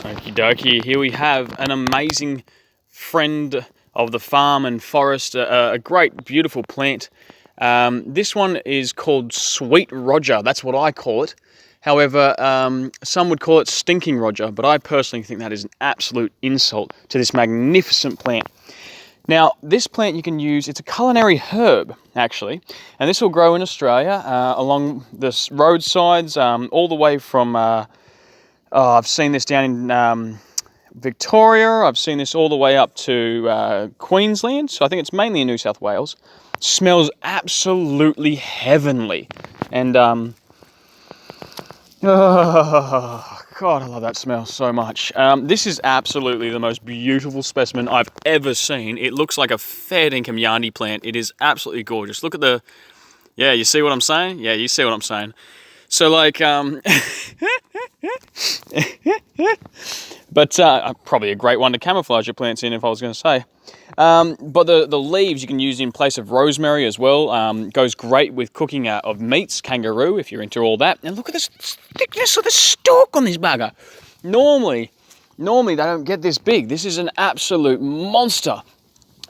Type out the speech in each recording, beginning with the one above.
Okie dokie, here we have an amazing friend of the farm and forest, a great beautiful plant. This one is called Sweet Roger, that's what I call it. However, some would call it Stinking Roger, but I personally think that is an absolute insult to this magnificent plant. Now, this plant you can use, it's a culinary herb, actually, and this will grow in Australia along the roadsides, all the way from, I've seen this down in Victoria, I've seen this all the way up to Queensland, so I think it's mainly in New South Wales. Smells absolutely heavenly, and oh, God, I love that smell so much. This is absolutely the most beautiful specimen I've ever seen. It looks like a fair dinkum yarny plant. It is absolutely gorgeous. Look at the, yeah, you see what I'm saying? Yeah, you see what I'm saying. So like, but probably a great one to camouflage your plants in, if I was going to say. But the leaves you can use in place of rosemary as well. Goes great with cooking of meats, kangaroo, if you're into all that. And look at this thickness of the stalk on this bugger. Normally they don't get this big. This is an absolute monster.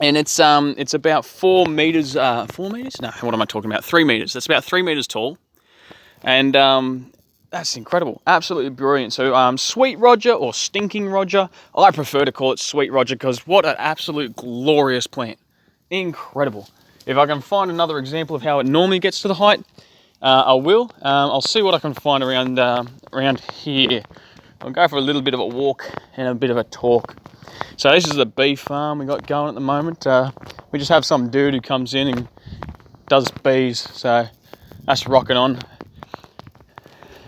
And it's about 4 meters, 4 meters? No, what am I talking about? 3 meters. That's about 3 meters tall. And that's incredible, absolutely brilliant. So Sweet Roger or Stinking Roger, I prefer to call it Sweet Roger because what an absolute glorious plant, incredible. If I can find another example of how it normally gets to the height, I will. I'll see what I can find around here. I'll go for a little bit of a walk and a bit of a talk. So this is the bee farm we got going at the moment. We just have some dude who comes in and does bees, so that's rocking on.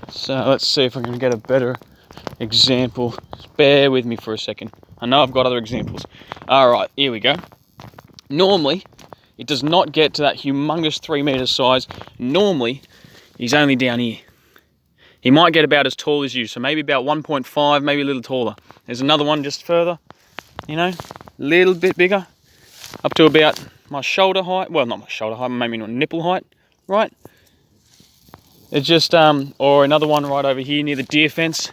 So let's see if I can get a better example. Just bear with me for a second. I know I've got other examples. All right, here we go. Normally, it does not get to that humongous 3 meter size. Normally, he's only down here. He might get about as tall as you, so maybe about 1.5, maybe a little taller. There's another one just further, you know, a little bit bigger, up to about my shoulder height. Well, not my shoulder height, maybe not nipple height, right? It's just, or another one right over here near the deer fence.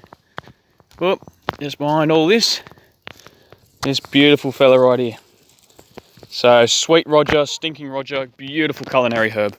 Whoop, just behind all this beautiful fella right here. So Sweet Roger, Stinking Roger, beautiful culinary herb.